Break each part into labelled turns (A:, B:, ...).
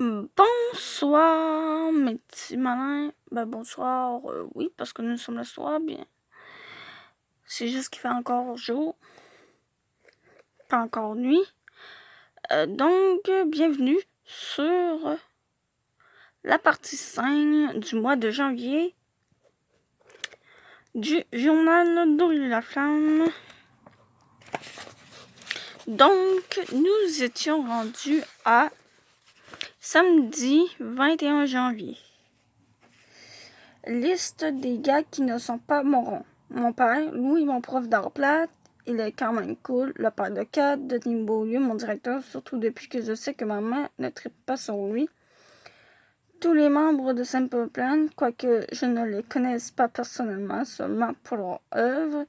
A: Bonsoir, mes petits malins. Bonsoir, oui, parce que nous sommes le soir, bien. C'est juste qu'il fait encore jour, pas encore nuit. Donc, bienvenue sur la partie 5 du mois de janvier du journal d'Aurélie Laflamme. Donc, nous étions rendus à samedi 21 janvier. Liste des gars qui ne sont pas morons. Mon père, Louis, mon prof d'art plate, il est quand même cool. Le père de Kat, Denis Beaulieu, mon directeur, surtout depuis que je sais que ma mère ne tripe pas sur lui. Tous les membres de Simple Plan, quoique je ne les connaisse pas personnellement, seulement pour leur œuvre,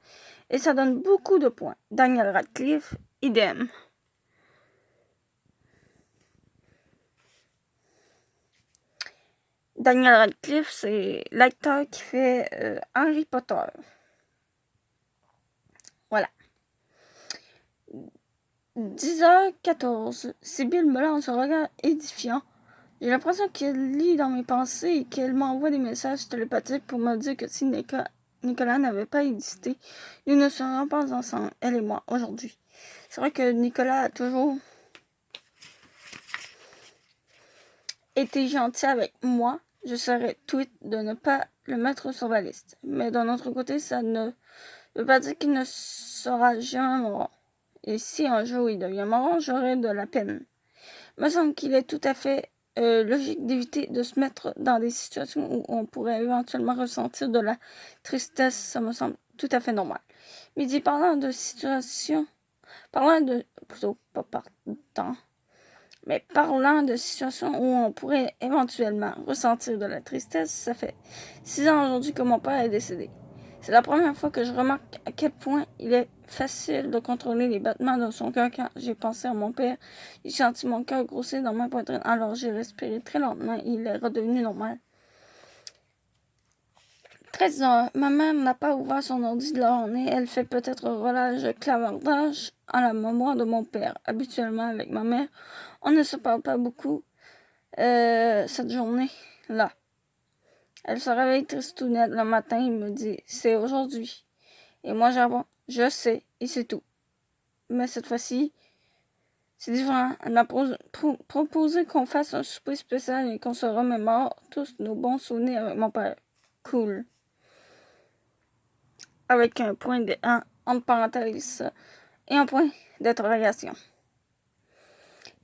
A: et ça donne beaucoup de points. Daniel Radcliffe, idem. Daniel Radcliffe, c'est l'acteur qui fait Harry Potter. Voilà. 10h14. Sibylle me lance un regard édifiant. J'ai l'impression qu'elle lit dans mes pensées et qu'elle m'envoie des messages télépathiques pour me dire que si Nicolas n'avait pas existé, nous ne serions pas ensemble, elle et moi, aujourd'hui. C'est vrai que Nicolas a toujours été gentil avec moi. Je serais tweet de ne pas le mettre sur la liste. Mais d'un autre côté, ça ne veut pas dire qu'il ne sera jamais mourant. Et si un jour il devient marrant, j'aurai de la peine. Il me semble qu'il est tout à fait logique d'éviter de se mettre dans des situations où on pourrait éventuellement ressentir de la tristesse. Ça me semble tout à fait normal. Mais parlant de situations où on pourrait éventuellement ressentir de la tristesse, ça fait 6 ans aujourd'hui que mon père est décédé. C'est la première fois que je remarque à quel point il est facile de contrôler les battements de son cœur quand j'ai pensé à mon père. J'ai senti mon cœur grossir dans ma poitrine, alors j'ai respiré très lentement et il est redevenu normal. 13h, ma mère n'a pas ouvert son ordi de la journée. Elle fait peut-être un relâche de clavardage en la mémoire de mon père. Habituellement, avec ma mère, on ne se parle pas beaucoup cette journée-là. Elle se réveille tristounette le matin et me dit « C'est aujourd'hui ». Et moi j'avoue, je sais, et c'est tout. Mais cette fois-ci, c'est différent. Elle m'a proposé qu'on fasse un souper spécial et qu'on se remémore tous nos bons souvenirs avec mon père. Cool. Avec un point entre parenthèses et un point d'interrogation.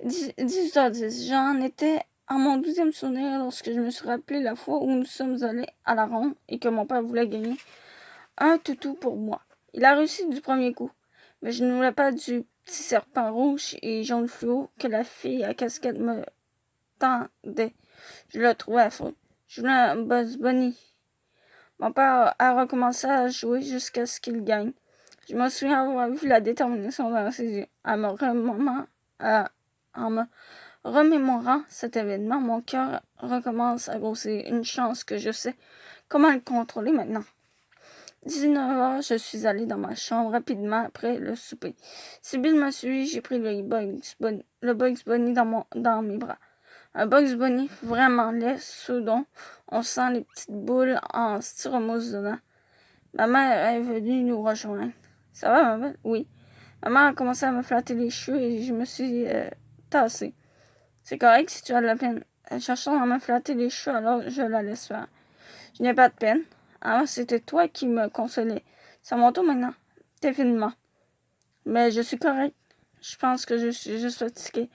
A: 18h10, j'en étais à mon 12e souvenir lorsque je me suis rappelé la fois où nous sommes allés à la ronde et que mon père voulait gagner un toutou pour moi. Il a réussi du premier coup, mais je ne voulais pas du petit serpent rouge et jaune fluo que la fille à casquette me tendait. Je le trouvais affreux. Je voulais un Bugs Bunny. Mon père a recommencé à jouer jusqu'à ce qu'il gagne. Je me souviens avoir vu la détermination dans ses yeux. En me remémorant cet événement, mon cœur recommence à grossir. Une chance que je sais comment le contrôler maintenant. 19h, je suis allée dans ma chambre rapidement après le souper. Sibylle m'a suivi, j'ai pris le Bugs Bunny dans mes bras. Un Bugs Bunny vraiment laid, ceux dont on sent les petites boules en styromousse dedans. Ma mère est venue nous rejoindre. Ça va, ma belle? Oui. Ma mère a commencé à me flatter les cheveux et je me suis tassée. C'est correct si tu as de la peine. Cherchant à me flatter les cheveux, alors je la laisse faire. Je n'ai pas de peine. Avant, c'était toi qui me consolais. C'est à mon tour maintenant. Définitivement. Mais je suis correct. Je pense que je suis juste fatiguée.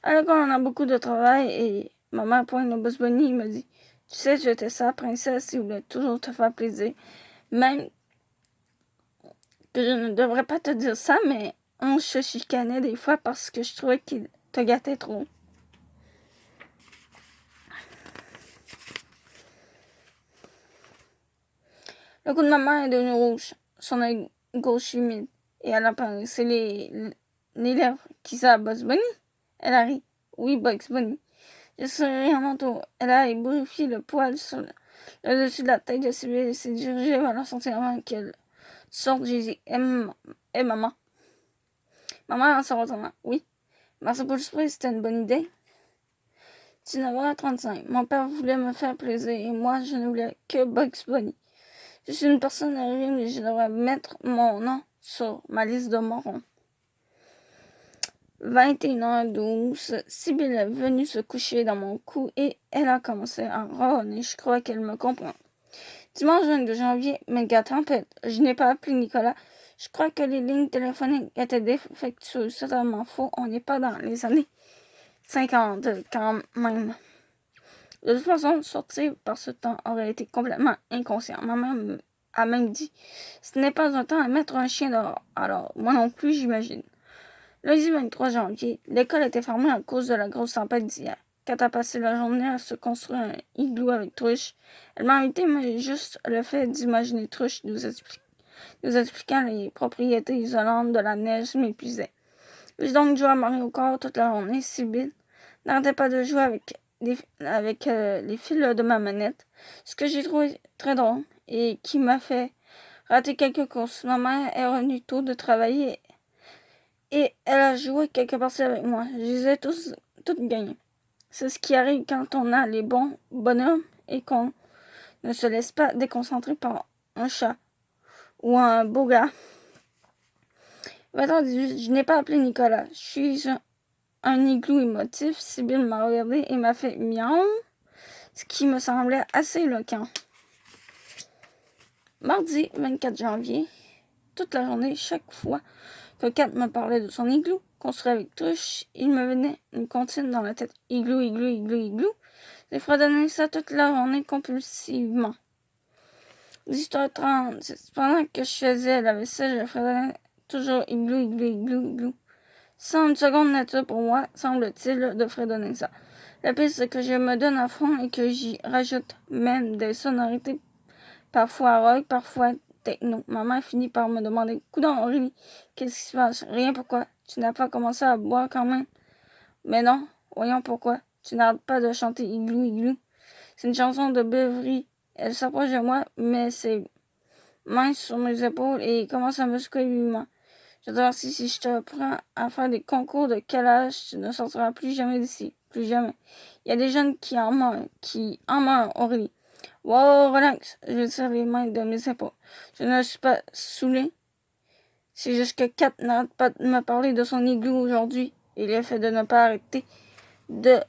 A: À l'école, on a beaucoup de travail et ma mère pointe le Bugs Bunny et me dit « Tu sais, j'étais sa princesse et voulait toujours te faire plaisir. Même que je ne devrais pas te dire ça, mais on se chicanait des fois parce que je trouvais qu'il te gâtait trop. » Le cou de ma mère est devenu rouge, son œil gauche humide, et elle a parlé. C'est les lèvres qui savent Bugs Bunny. Elle a ri. Oui, Bugs Bunny. Je souris à mon tour. Elle a ébouriffé le poil sur le dessus de la tête de Sylvie et s'est dirigée vers la sortie avant qu'elle sorte. J'ai dit et maman. Maman en se retournant. Oui. Merci pour le souper, c'était une bonne idée. 19h35. Mon père voulait me faire plaisir et moi, je ne voulais que Bugs Bunny. Je suis une personne horrible et je devrais mettre mon nom sur ma liste de morons. 21h12. Sibylle est venue se coucher dans mon cou et elle a commencé à ronronner. Je crois qu'elle me comprend. Dimanche 22 janvier, méga tempête. Je n'ai pas appelé Nicolas. Je crois que les lignes téléphoniques étaient défectueuses. C'est totalement faux. On n'est pas dans les années 50 quand même. De toute façon, sortir par ce temps aurait été complètement inconscient. Ma mère a même dit « Ce n'est pas un temps à mettre un chien dehors. » Alors, moi non plus, j'imagine. Lundi 23 janvier, l'école était fermée à cause de la grosse tempête d'hier. Kat a passé la journée à se construire un igloo avec Trush. Elle m'a invité, mais juste le fait d'imaginer Trush nous expliquant les propriétés isolantes de la neige m'épuisait. J'ai donc joué à Mario Kart toute la journée. Sibylle n'arrêtait pas de jouer avec les fils de ma manette, ce que j'ai trouvé très drôle et qui m'a fait rater quelques courses. Ma mère est revenue tôt de travailler et elle a joué quelques parties avec moi. Je les ai toutes gagnées. C'est ce qui arrive quand on a les bons bonhommes et qu'on ne se laisse pas déconcentrer par un chat ou un beau gars. 20h18, je n'ai pas appelé Nicolas. Je suis un igloo émotif. Sibylle m'a regardé et m'a fait miaou, ce qui me semblait assez éloquent. Mardi 24 janvier, toute la journée, chaque fois que Kat me parlait de son igloo construit avec Trush, il me venait une comptine dans la tête. Igloo, igloo, igloo, igloo. J'ai fredonné ça toute la journée compulsivement. 18h30, pendant que je faisais la vaisselle, je fredonnais toujours igloo, igloo, igloo, igloo. Sans une seconde nature pour moi, semble-t-il, de fredonner ça. La pire, c'est que je me donne à fond et que j'y rajoute même des sonorités parfois rock, parfois techno. Ma mère finit par me demander « Coudonc, Aurélie, qu'est-ce qui se passe? Rien, pourquoi? Tu n'as pas commencé à boire quand même? » Mais non, voyons pourquoi. Tu n'arrêtes pas de chanter Igloo, Igloo. C'est une chanson de Beverly. Elle s'approche de moi, met ses mains sur mes épaules et commence à me secouer vivement. Je te dire, si je te prends à faire des concours de calage, tu ne sortiras plus jamais d'ici. Plus jamais. Il y a des jeunes qui en meurent, Aurélie. Wow, relax. Je tire les mains de mes épaules. Je ne suis pas saoulée. C'est juste que Kat n'arrête pas de me parler de son igloo aujourd'hui. Et l'effet de ne pas arrêter de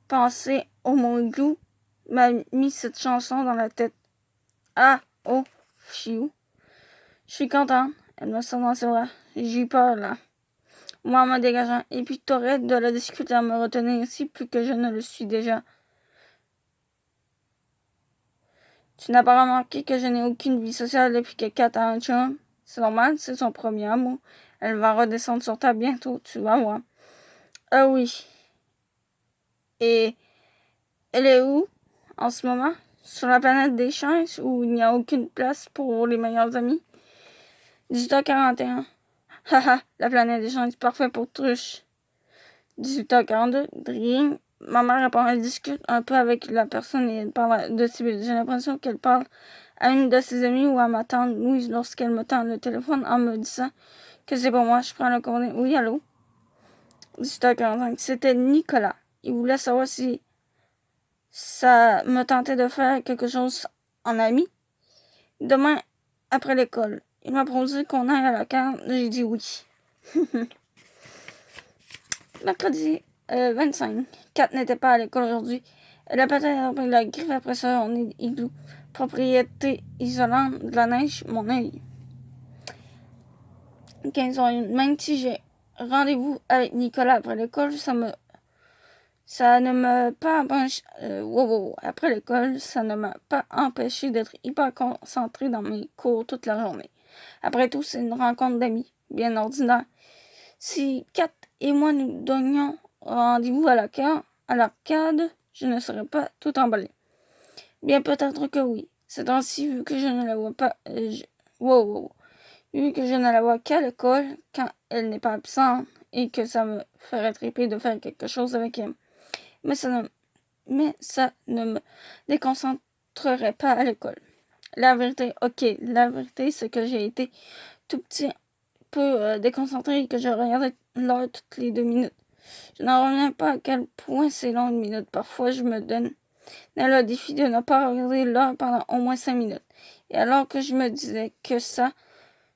A: penser au mot igloo m'a mis cette chanson dans la tête. Ah, oh, fiou. Je suis contente. Elle me sent dans ses bras. J'ai eu peur, là. Moi, en me dégageant. Et puis, t'aurais de la difficulté à me retenir ici, plus que je ne le suis déjà. Tu n'as pas remarqué que je n'ai aucune vie sociale depuis que Kat a un chum? C'est normal, c'est son premier amour. Elle va redescendre sur ta bientôt, tu vas voir. Ah oui. Et elle est où, en ce moment? Sur la planète des chances, où il n'y a aucune place pour les meilleurs amis? 18h41. Haha, la planète des chances, parfait pour Truche. 18h42. Dring. Ma mère répond, elle discute un peu avec la personne et elle parle de Sibylle. J'ai l'impression qu'elle parle à une de ses amies ou à ma tante Louise lorsqu'elle me tend le téléphone en me disant que c'est pour moi. Je prends le courrier. Oui, allô? 18h45. C'était Nicolas. Il voulait savoir si ça me tentait de faire quelque chose en ami. Demain, après l'école. Il m'a proposé qu'on aille à la carte. J'ai dit oui. Mercredi 25. Kat n'était pas à l'école aujourd'hui. Elle a peut-être pris la griffe après ça. On est igloo. Propriété isolante de la neige, mon œil. 15h01. Même si j'ai rendez-vous avec Nicolas après l'école, ça ne m'a pas empêché. Après l'école, ça ne m'a pas empêché d'être hyper concentré dans mes cours toute la journée. Après tout, c'est une rencontre d'amis, bien ordinaire. Si Kat et moi nous donnions rendez-vous à l'arcade, je ne serais pas tout emballé. Bien peut-être que oui. C'est ainsi, vu que je ne la vois pas. Vu que je ne la vois qu'à l'école quand elle n'est pas absente et que ça me ferait triper de faire quelque chose avec elle. Mais ça ne me déconcentrerait pas à l'école. La vérité, c'est que j'ai été tout petit peu déconcentré et que je regardais l'heure toutes les 2 minutes. Je n'en reviens pas à quel point c'est long une minute. Parfois, je me donne le défi de ne pas regarder l'heure pendant au moins 5 minutes. Et alors que je me disais que ça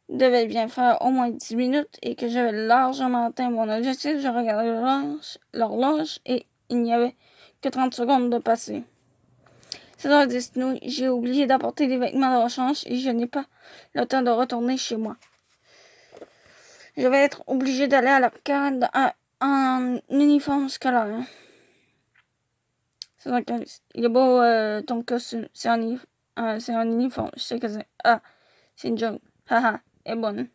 A: devait bien faire au moins 10 minutes et que j'avais largement atteint mon objectif, je regardais l'horloge et il n'y avait que 30 secondes de passer. 7h10, j'ai oublié d'apporter des vêtements de rechange et je n'ai pas le temps de retourner chez moi. Je vais être obligée d'aller à l'arcade en uniforme scolaire. 7h15. Il est beau ton costume. C'est un uniforme. Je sais que c'est. Ah, c'est une joke. Haha, elle est bonne.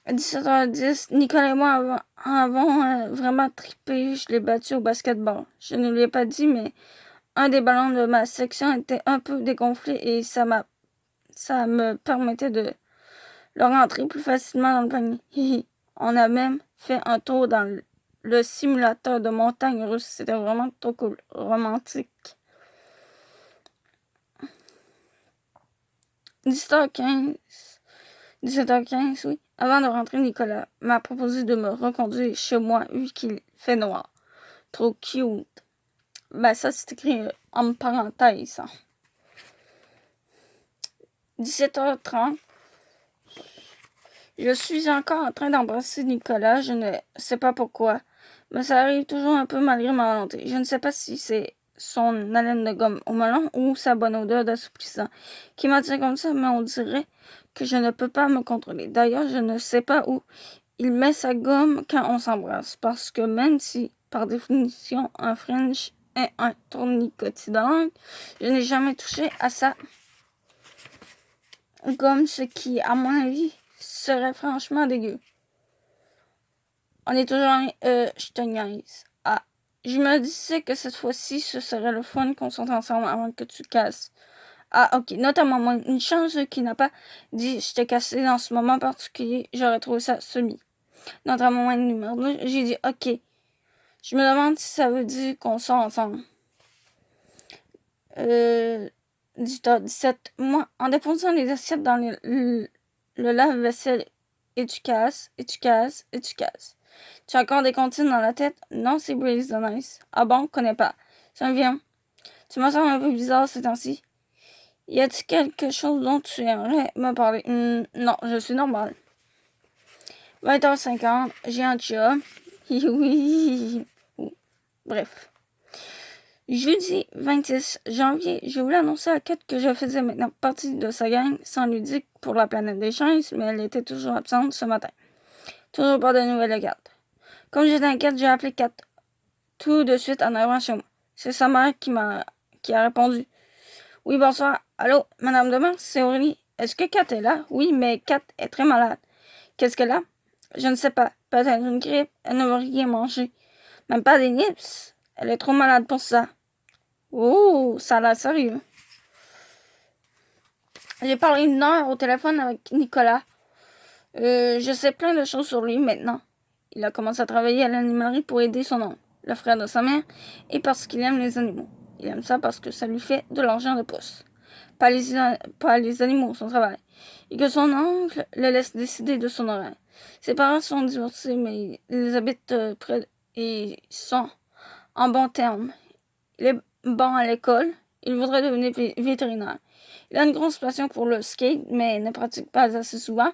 A: À 17h10, Nicolas et moi avons vraiment trippé. Je l'ai battu au basketball. Je ne lui ai pas dit, mais un des ballons de ma section était un peu dégonflé et ça me permettait de le rentrer plus facilement dans le panier. On a même fait un tour dans le simulateur de montagne russe. C'était vraiment trop cool. Romantique. 17h15, oui. Avant de rentrer, Nicolas m'a proposé de me reconduire chez moi vu qu'il fait noir. Trop cute. Ben ça, c'est écrit en parenthèse. 17h30. Je suis encore en train d'embrasser Nicolas. Je ne sais pas pourquoi. Mais ça arrive toujours un peu malgré ma volonté. Je ne sais pas si c'est son haleine de gomme au melon ou sa bonne odeur d'assouplissant qui m'attire comme ça, mais on dirait que je ne peux pas me contrôler. D'ailleurs, je ne sais pas où il met sa gomme quand on s'embrasse, parce que même si, par définition, un French est un tournicotis de langue, je n'ai jamais touché à sa gomme, ce qui, à mon avis, serait franchement dégueu. On est toujours je te niaise. Ah, je me disais que cette fois-ci, ce serait le fun qu'on soit ensemble avant que tu casses. Ah, ok. Notamment, moi, une chance qui n'a pas dit je t'ai cassé dans ce moment particulier. J'aurais trouvé ça semi. Notre moment numéro 2, j'ai dit ok. Je me demande si ça veut dire qu'on sort ensemble. 17. Moi, en déposant les assiettes dans le lave-vaisselle, et tu casses. Tu as encore des comptines dans la tête? Non, c'est Blaze the Nice. Ah bon, connais pas. Ça me vient. Tu me sembles un peu bizarre ces temps-ci. Y a-t-il quelque chose dont tu aimerais me parler? Non, je suis normale. 20h50, j'ai un chat. Oui. Bref. Jeudi 26 janvier, je voulais annoncer à Kat que je faisais maintenant partie de sa gang sans lui dire pour la planète des chances, mais elle était toujours absente ce matin. Toujours pas de nouvelles de Kat. Comme j'étais inquiète, j'ai appelé Kat tout de suite en arrivant chez moi. C'est sa mère qui a répondu. Oui, bonsoir. Allô, Madame Demers, c'est Aurélie. Est-ce que Kat est là? Oui, mais Kat est très malade. Qu'est-ce qu'elle a? Je ne sais pas. Peut-être une grippe. Elle ne veut rien manger. Même pas des nips. Elle est trop malade pour ça. Oh, ça a l'air sérieux. J'ai parlé 1 heure au téléphone avec Nicolas. Je sais plein de choses sur lui maintenant. Il a commencé à travailler à l'animalerie pour aider son oncle, le frère de sa mère, et parce qu'il aime les animaux. Il aime ça parce que ça lui fait de l'argent de poche. Pas les animaux, son travail. Et que son oncle le laisse décider de son horaire. Ses parents sont divorcés, mais ils habitent près et sont en bons termes. Il est bon à l'école. Il voudrait devenir vétérinaire. Il a une grosse passion pour le skate, mais ne pratique pas assez souvent.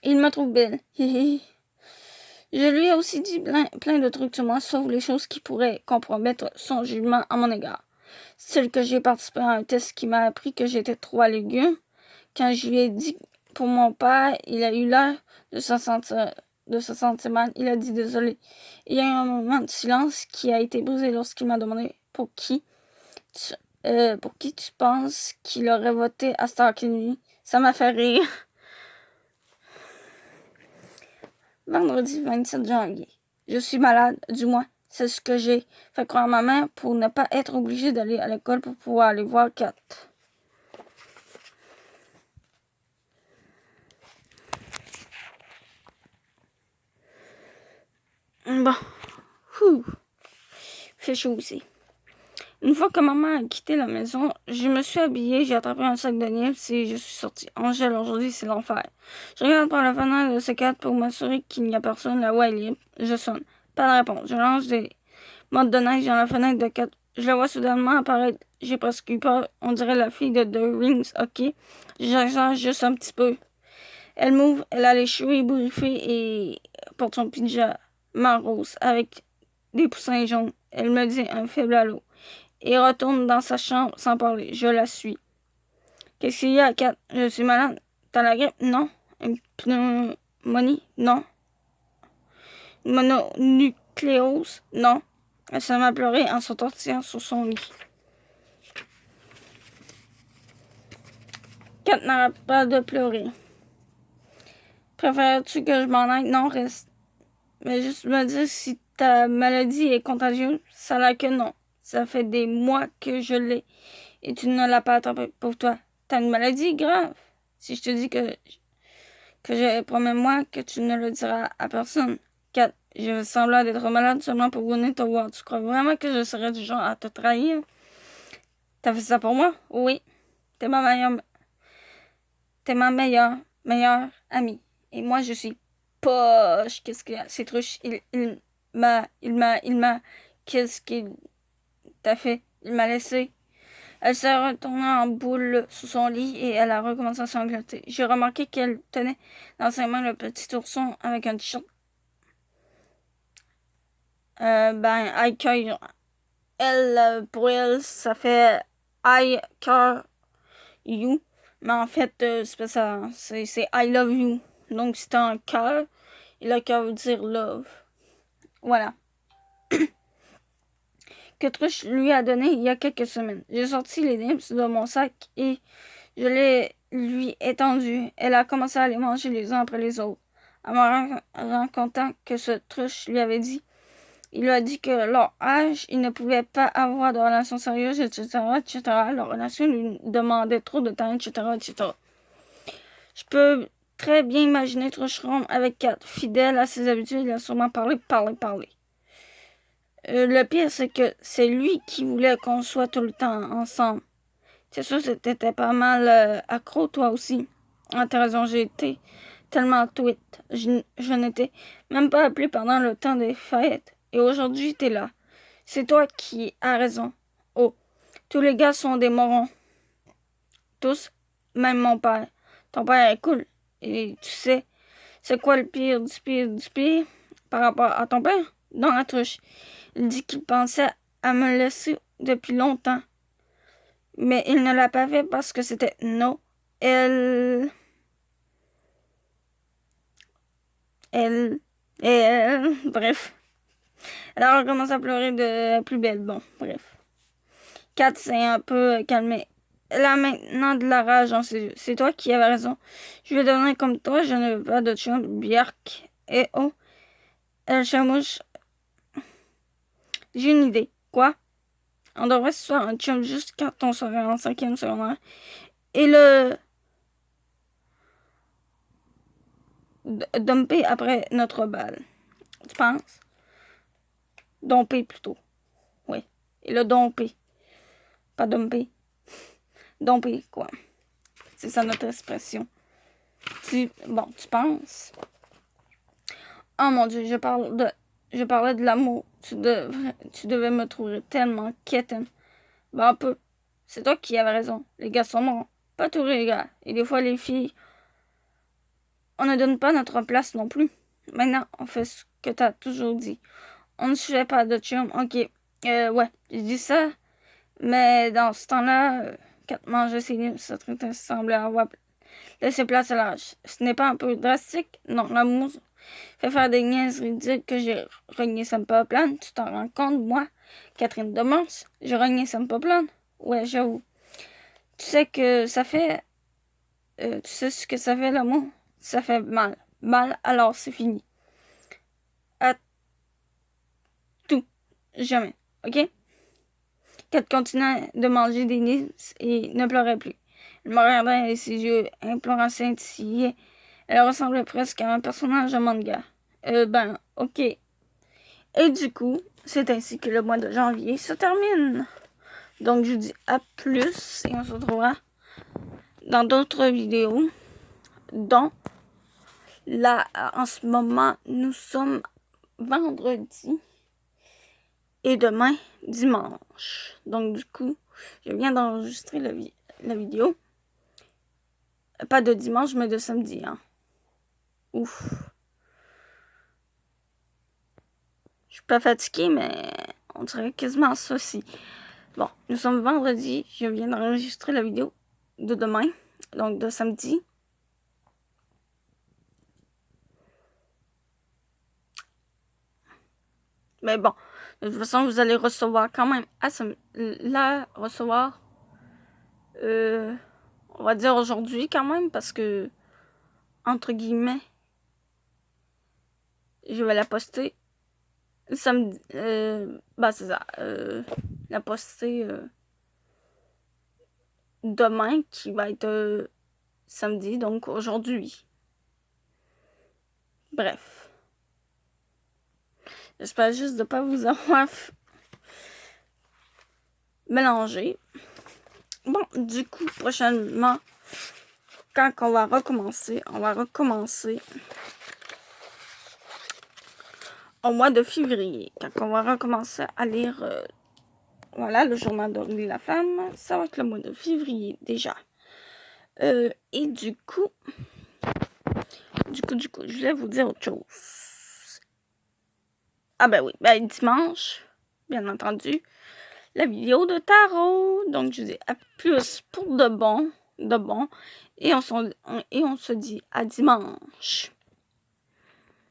A: Et il me trouve belle. Je lui ai aussi dit plein de trucs sur moi, sauf les choses qui pourraient compromettre son jugement à mon égard. Celle que j'ai participé à un test qui m'a appris que j'étais trop à légumes. Quand je lui ai dit pour mon père, il a eu l'air de se sentir mal. Il a dit désolé. Il y a eu un moment de silence qui a été brisé lorsqu'il m'a demandé pour qui tu penses qu'il aurait voté à Stark Nuit. Ça m'a fait rire. Vendredi 27 janvier. Je suis malade, du moins. C'est ce que j'ai fait croire à ma mère pour ne pas être obligée d'aller à l'école pour pouvoir aller voir Kat. Bon. Fait chaud aussi. Une fois que maman a quitté la maison, je me suis habillée, j'ai attrapé un sac de nips et je suis sortie. Angèle, aujourd'hui, c'est l'enfer. Je regarde par la fenêtre de C4 pour m'assurer qu'il n'y a personne. La voix est libre. Je sonne. Pas de réponse. Je lance des mottes de neige dans la fenêtre de 4. Je la vois soudainement apparaître. J'ai presque eu peur. On dirait la fille de The Rings, ok? J'exagère juste un petit peu. Elle m'ouvre, elle a les cheveux ébouriffés et porte son pyjama rose avec des poussins jaunes. Elle me dit un faible allô et retourne dans sa chambre sans parler. Je la suis. Qu'est-ce qu'il y a, Kat? Je suis malade. T'as la grippe? Non. Une pneumonie? Non. Une mononucléose? Non. Elle se met à pleurer en s'entortillant sur son lit. Kat n'arrête pas de pleurer. Préfères-tu que je m'en aille? Non, reste. Mais juste me dire si ta maladie est contagieuse. Ça a l'air que non. Ça fait des mois que je l'ai et tu ne l'as pas attrapé. Pour toi, t'as une maladie grave. Si je te dis que promets-moi que tu ne le diras à personne. 4. Je vais semblant d'être malade seulement pour venir te voir. Tu crois vraiment que je serais du genre à te trahir? T'as fait ça pour moi? Oui. T'es ma meilleure amie. Et moi, je suis poche. Qu'est-ce qu'il y a? C'est truche. Il m'a. Qu'est-ce qu'il t'a fait? Il m'a laissé. Elle s'est retournée en boule sous son lit et elle a recommencé à sangloter. J'ai remarqué qu'elle tenait dans ses mains le petit ourson avec un t-shirt. I care. Elle, pour elle, ça fait I care you. Mais en fait, c'est pas ça. C'est I love you. Donc, c'est un cœur. Et le cœur veut dire love. Voilà. Que Truche lui a donné il y a quelques semaines. J'ai sorti les nips de mon sac et je les lui étendu. Elle a commencé à les manger les uns après les autres. En me racontant que ce Truche lui avait dit. Il lui a dit que leur âge, ils ne pouvaient pas avoir de relations sérieuses, etc., etc. Leur relation lui demandait trop de temps, etc., etc. Je peux très bien imaginer Trucheron avec 4, fidèle à ses habitudes, il a sûrement parlé. Le pire, c'est que c'est lui qui voulait qu'on soit tout le temps ensemble. C'est sûr que t'étais pas mal accro, toi aussi. Ah, t'as raison, j'ai été tellement tweet. Je n'étais même pas appelé pendant le temps des fêtes. Et aujourd'hui, t'es là. C'est toi qui as raison. Oh, tous les gars sont des morons. Tous, même mon père. Ton père est cool. Et tu sais, c'est quoi le pire du pire du pire par rapport à ton père? Dans la touche. Il dit qu'il pensait à me laisser depuis longtemps. Mais il ne l'a pas fait parce que c'était non. Elle, bref. Elle a recommencé à pleurer de plus belle. Bon, bref. Kat s'est un peu calmée. Elle a maintenant de la rage dans ses yeux. C'est toi qui avais raison. Je vais devenir comme toi. Je ne veux pas de chum. Bjark. Et oh, elle chamouche. J'ai une idée. Quoi? On devrait se faire un chum juste quand on serait en 5e secondaire. Et le dumper après notre balle. Tu penses? Domper plutôt. Oui. Et le domper. Pas dumper. Domper, quoi. C'est ça notre expression. Tu penses? Oh mon Dieu, je parlais de l'amour. Tu devais me trouver tellement quétaine. Un peu. C'est toi qui avais raison. Les gars sont morts. Pas tous les gars. Et des fois, les filles, on ne donne pas notre place non plus. Maintenant, on fait ce que t'as toujours dit. On ne se fait pas de chum. Ok. Ouais, j'ai dit ça. Mais dans ce temps-là, quand mangeait ses livres, ça semblait avoir laissé place à l'âge. Ce n'est pas un peu drastique? Non, l'amour fait faire des niaiseries, dire que j'ai renié Sampa Plan. Tu t'en rends compte, moi, Catherine Demance, j'ai renié Sampa Plan? Ouais, j'avoue. Tu sais que ça fait... tu sais ce que ça fait, l'amour? Ça fait mal. Mal, alors c'est fini. À tout. Jamais. OK? Kat continuait de manger des nids et ne pleurait plus. Elle me regardait et ses yeux implorants scintillaient. Elle ressemblait presque à un personnage de manga. OK. Et du coup, c'est ainsi que le mois de janvier se termine. Donc, je vous dis à plus et on se retrouvera dans d'autres vidéos. Donc, là, en ce moment, nous sommes vendredi et demain, dimanche. Donc, du coup, je viens d'enregistrer la vidéo. Pas de dimanche, mais de samedi. Hein. Ouf. Je suis pas fatiguée, mais on dirait quasiment ça aussi. Bon, nous sommes vendredi. Je viens d'enregistrer la vidéo de demain, donc de samedi. Mais bon, de toute façon, vous allez recevoir quand même on va dire aujourd'hui quand même, parce que, entre guillemets, je vais la poster samedi. C'est ça. La poster demain, qui va être samedi, donc aujourd'hui. Bref. J'espère juste de ne pas vous avoir mélangé. Bon, du coup, prochainement, quand on va recommencer au mois de février. Quand on va recommencer à lire voilà, le journal de la femme, ça va être le mois de février déjà. Et du coup, je voulais vous dire autre chose. Ah ben oui, dimanche, bien entendu, la vidéo de tarot. Donc, je vous dis à plus pour de bon. Et on se dit à dimanche.